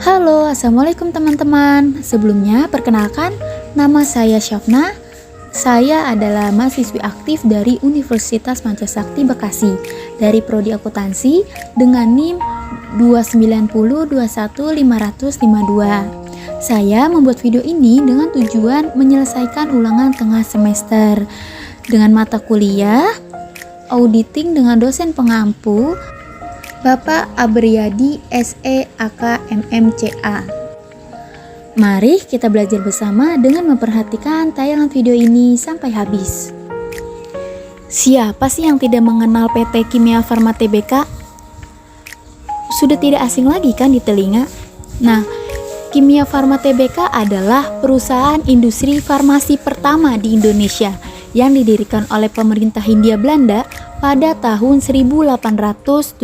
Halo, Assalamualaikum teman-teman. Sebelumnya, perkenalkan, nama saya Syafna. Saya adalah mahasiswi aktif dari Universitas Mancasakti Bekasi dari Prodi Akuntansi dengan NIM 290215552. Saya membuat video ini dengan tujuan menyelesaikan ulangan tengah semester dengan mata kuliah Auditing dengan dosen pengampu Bapak Abriyadi SE AK MMCA. Mari kita belajar bersama dengan memperhatikan tayangan video ini sampai habis. Siapa sih yang tidak mengenal PT Kimia Farma Tbk? Sudah tidak asing lagi kan di telinga? Nah, Kimia Farma Tbk adalah perusahaan industri farmasi pertama di Indonesia yang didirikan oleh pemerintah Hindia Belanda pada tahun 1817.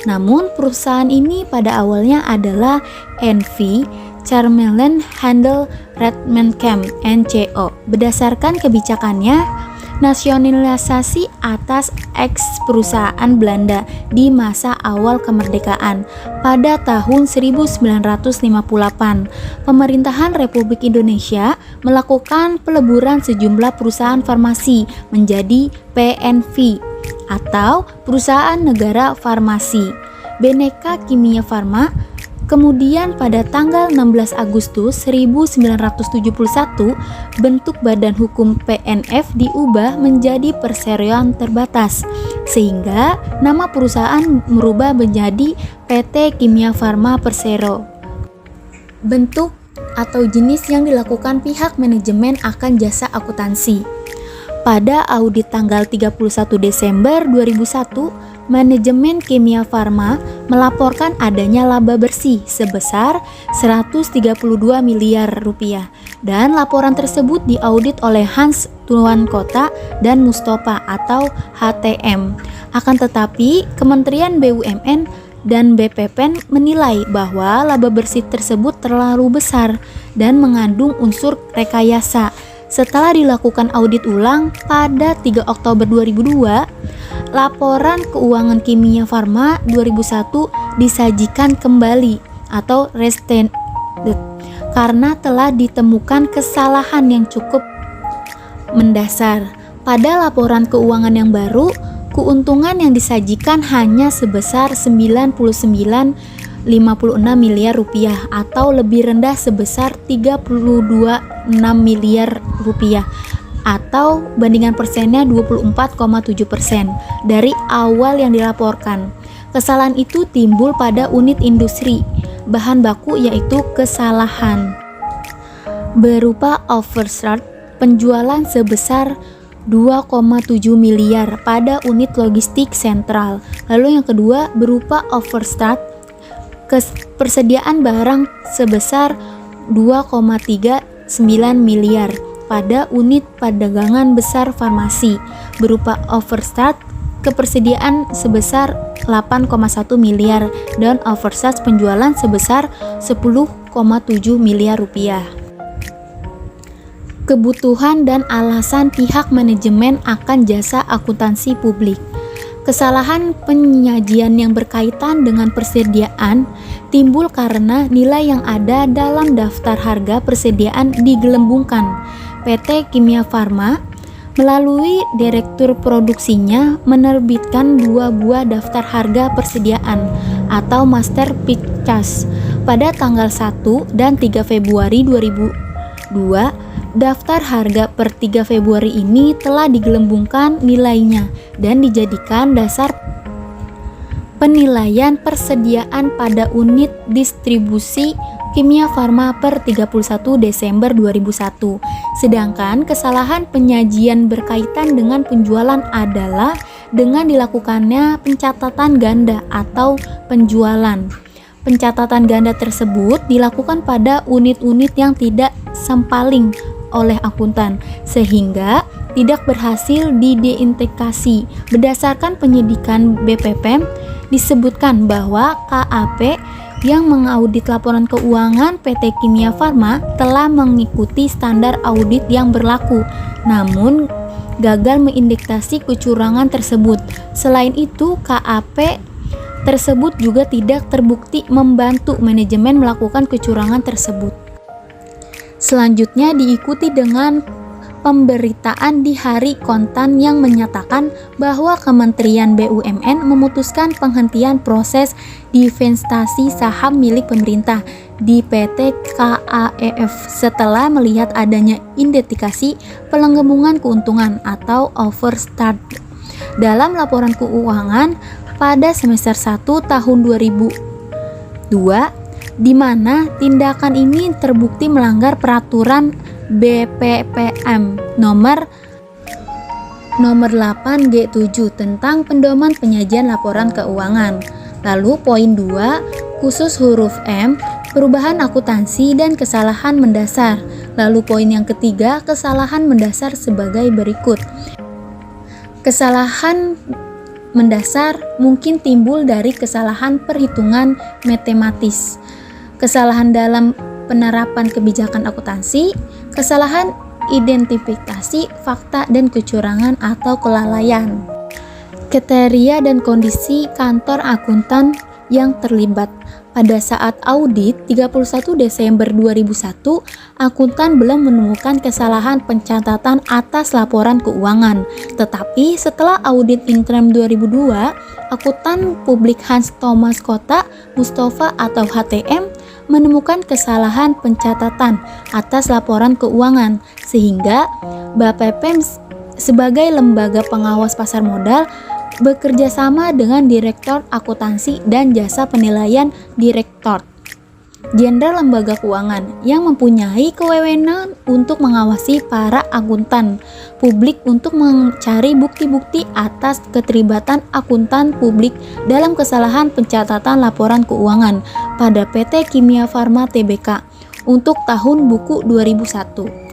Namun perusahaan ini pada awalnya adalah NV Charmelen Handel Redmenkamp NCO. Berdasarkan kebijakannya, nasionalisasi atas eks perusahaan Belanda di masa awal kemerdekaan pada tahun 1958. Pemerintahan Republik Indonesia melakukan peleburan sejumlah perusahaan farmasi menjadi PNV atau Perusahaan Negara Farmasi Bhinneka Kimia Farma. Kemudian pada tanggal 16 Agustus 1971, bentuk badan hukum PNF diubah menjadi perseroan terbatas, sehingga nama perusahaan merubah menjadi PT Kimia Farma Persero. Bentuk atau jenis yang dilakukan pihak manajemen akan jasa akuntansi. Pada audit tanggal 31 Desember 2001, manajemen Kimia Farma melaporkan adanya laba bersih sebesar 132 miliar rupiah dan laporan tersebut diaudit oleh Hans Tuan Kota dan Mustafa atau HTM. Akan tetapi Kementerian BUMN dan BPPN menilai bahwa laba bersih tersebut terlalu besar dan mengandung unsur rekayasa. Setelah dilakukan audit ulang pada 3 Oktober 2002, laporan keuangan Kimia Farma 2001 disajikan kembali atau restated karena telah ditemukan kesalahan yang cukup mendasar. Pada laporan keuangan yang baru, keuntungan yang disajikan hanya sebesar 99,56 miliar rupiah atau lebih rendah sebesar 32,6 miliar rupiah atau bandingan persennya 24,7% dari awal yang dilaporkan. Kesalahan itu timbul pada unit industri bahan baku, yaitu kesalahan berupa overstart penjualan sebesar 2,7 miliar pada unit logistik sentral. Lalu yang kedua berupa overstart persediaan barang sebesar 2,39 miliar pada unit perdagangan besar farmasi, berupa overstart kepersediaan sebesar 8,1 miliar dan overstart penjualan sebesar 10,7 miliar rupiah. Kebutuhan dan alasan pihak manajemen akan jasa akuntansi publik. Kesalahan penyajian yang berkaitan dengan persediaan timbul karena nilai yang ada dalam daftar harga persediaan digelembungkan. PT Kimia Farma melalui direktur produksinya menerbitkan 2 buah daftar harga persediaan atau Master Pictures pada tanggal 1 dan 3 Februari 2002. Daftar harga per 3 Februari ini telah digelembungkan nilainya dan dijadikan dasar penilaian persediaan pada unit distribusi Kimia Farma per 31 Desember 2001. Sedangkan kesalahan penyajian berkaitan dengan penjualan adalah dengan dilakukannya pencatatan ganda atau penjualan. Pencatatan ganda tersebut dilakukan pada unit-unit yang tidak sempaling oleh akuntan sehingga tidak berhasil diidentifikasi. Berdasarkan penyidikan BPPM disebutkan bahwa KAP yang mengaudit laporan keuangan PT Kimia Farma telah mengikuti standar audit yang berlaku, namun gagal mendeteksi kecurangan tersebut. Selain itu, KAP tersebut juga tidak terbukti membantu manajemen melakukan kecurangan tersebut. Selanjutnya diikuti dengan pemberitaan di hari kontan yang menyatakan bahwa Kementerian BUMN memutuskan penghentian proses divestasi saham milik pemerintah di PT KAEF setelah melihat adanya indikasi penggelembungan keuntungan atau overstart dalam laporan keuangan pada semester 1 tahun 2002, di mana tindakan ini terbukti melanggar peraturan BPPM nomor 8G7 tentang pedoman penyajian laporan keuangan. Lalu poin 2, khusus huruf M, perubahan akuntansi dan kesalahan mendasar. Lalu poin yang ketiga, kesalahan mendasar sebagai berikut. Kesalahan mendasar mungkin timbul dari kesalahan perhitungan matematis, kesalahan dalam penerapan kebijakan akuntansi, kesalahan identifikasi fakta dan kecurangan atau kelalaian. Kriteria dan kondisi kantor akuntan yang terlibat. Pada saat audit 31 Desember 2001, akuntan belum menemukan kesalahan pencatatan atas laporan keuangan. Tetapi setelah audit interim 2002, akuntan publik Hans Thomas Kota Mustafa atau HTM menemukan kesalahan pencatatan atas laporan keuangan, sehingga BPPM sebagai lembaga pengawas pasar modal bekerja sama dengan Direktorat Akuntansi dan Jasa Penilaian Direktorat Jenderal Lembaga Keuangan yang mempunyai kewenangan untuk mengawasi para akuntan publik untuk mencari bukti-bukti atas keterlibatan akuntan publik dalam kesalahan pencatatan laporan keuangan pada PT Kimia Farma Tbk untuk tahun buku 2001.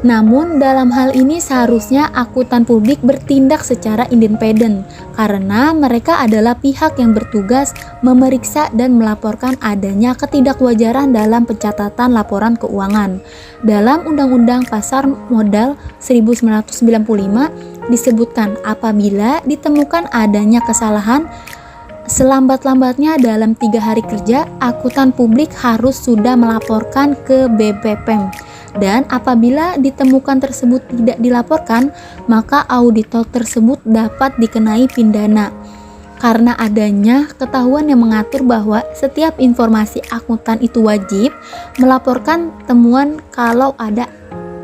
Namun dalam hal ini seharusnya akuntan publik bertindak secara independen karena mereka adalah pihak yang bertugas memeriksa dan melaporkan adanya ketidakwajaran dalam pencatatan laporan keuangan. Dalam Undang-Undang Pasar Modal 1995 disebutkan apabila ditemukan adanya kesalahan selambat-lambatnya dalam 3 hari kerja, akuntan publik harus sudah melaporkan ke BPPM. Dan apabila ditemukan tersebut tidak dilaporkan, maka auditor tersebut dapat dikenai pidana. Karena adanya ketahuan yang mengatur bahwa setiap informasi akuntan itu wajib melaporkan temuan kalau ada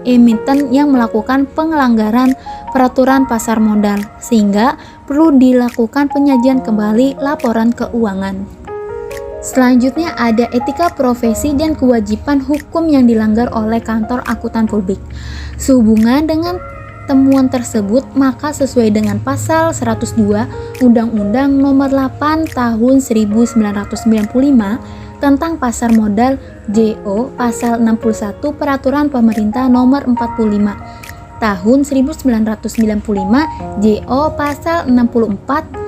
emiten yang melakukan pelanggaran peraturan pasar modal, sehingga perlu dilakukan penyajian kembali laporan keuangan. Selanjutnya ada etika profesi dan kewajiban hukum yang dilanggar oleh kantor akuntan publik. Sehubungan dengan temuan tersebut, maka sesuai dengan pasal 102 Undang-Undang Nomor 8 Tahun 1995 tentang pasar modal JO, pasal 61 Peraturan Pemerintah Nomor 45 Tahun 1995 JO, pasal 64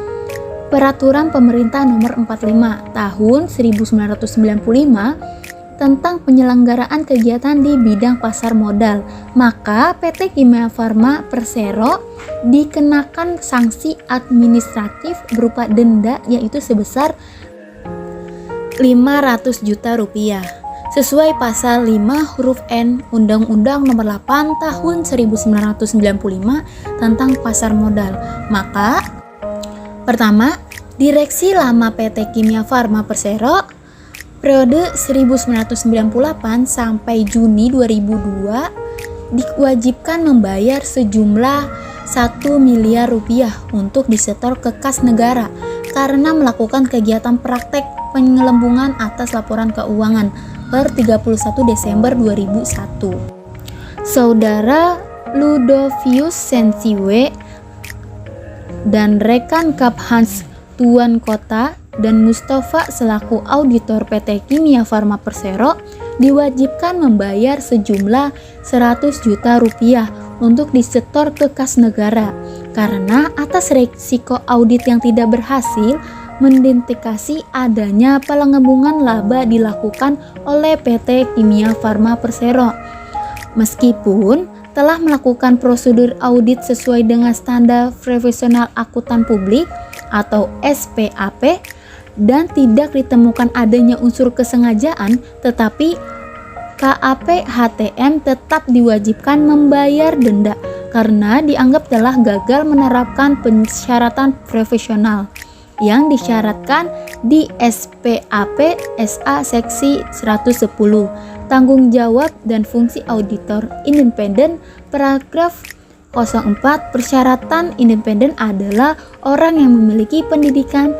Peraturan Pemerintah Nomor 45 Tahun 1995 tentang penyelenggaraan kegiatan di bidang pasar modal, maka PT Kimia Farma Persero dikenakan sanksi administratif berupa denda yaitu sebesar 500 juta rupiah sesuai pasal 5 huruf N Undang-Undang Nomor 8 Tahun 1995 tentang pasar modal. Maka pertama, Direksi Lama PT Kimia Farma Persero periode 1998 sampai Juni 2002 diwajibkan membayar sejumlah 1 miliar rupiah untuk disetor ke kas negara karena melakukan kegiatan praktek penggelembungan atas laporan keuangan per 31 Desember 2001. Saudara Ludovius Sensiwe dan rekan Kap Hans Tuan Kota dan Mustafa selaku auditor PT Kimia Farma Persero diwajibkan membayar sejumlah 100 juta rupiah untuk disetor ke kas negara karena atas risiko audit yang tidak berhasil mendindikasi adanya penggelembungan laba dilakukan oleh PT Kimia Farma Persero. Meskipun telah melakukan prosedur audit sesuai dengan standar profesional akuntan publik, atau SPAP dan tidak ditemukan adanya unsur kesengajaan, tetapi KAP HTM tetap diwajibkan membayar denda karena dianggap telah gagal menerapkan persyaratan profesional yang disyaratkan di SPAP SA Seksi 110, tanggung jawab dan fungsi auditor independen, paragraf 04. Persyaratan independen adalah orang yang memiliki pendidikan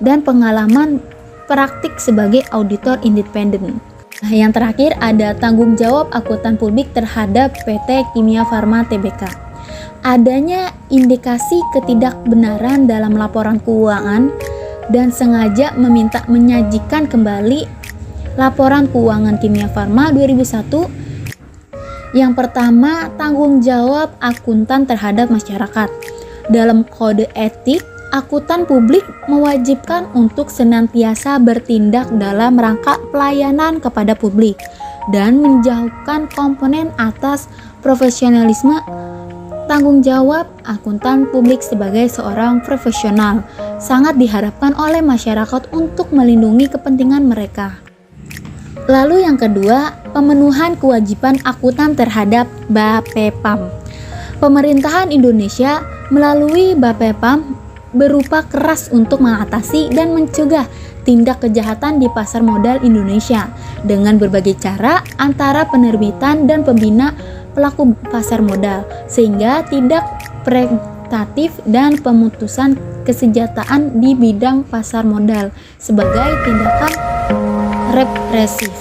dan pengalaman praktik sebagai auditor independen. Nah, yang terakhir ada tanggung jawab akuntan publik terhadap PT Kimia Farma Tbk. Adanya indikasi ketidakbenaran dalam laporan keuangan dan sengaja meminta menyajikan kembali laporan keuangan Kimia Farma 2001. Yang pertama, tanggung jawab akuntan terhadap masyarakat. Dalam kode etik, akuntan publik mewajibkan untuk senantiasa bertindak dalam rangka pelayanan kepada publik dan menjauhkan komponen atas profesionalisme. Tanggung jawab akuntan publik sebagai seorang profesional sangat diharapkan oleh masyarakat untuk melindungi kepentingan mereka. Lalu yang kedua, pemenuhan kewajiban akuntan terhadap BAPEPAM. Pemerintahan Indonesia melalui BAPEPAM berupa keras untuk mengatasi dan mencegah tindak kejahatan di pasar modal Indonesia dengan berbagai cara antara penerbitan dan pembina pelaku pasar modal, sehingga tidak preventif dan pemutusan kesejahteraan di bidang pasar modal sebagai tindakan represif.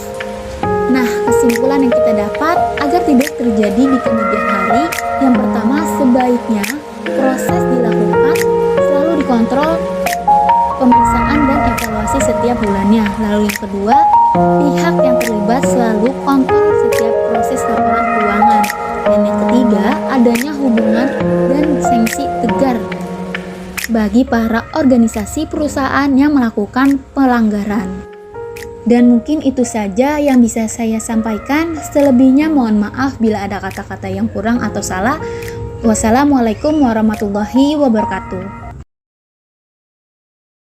Nah, kesimpulan yang kita dapat agar tidak terjadi di kemudian hari, yang pertama, sebaiknya proses dilakukan selalu dikontrol, pemeriksaan dan evaluasi setiap bulannya. Lalu yang kedua, pihak yang terlibat selalu kontrol setiap proses laporan keuangan. Dan yang ketiga, adanya hubungan dan sanksi tegar bagi para organisasi perusahaan yang melakukan pelanggaran. Dan mungkin itu saja yang bisa saya sampaikan. Selebihnya mohon maaf bila ada kata-kata yang kurang atau salah. Wassalamualaikum warahmatullahi wabarakatuh.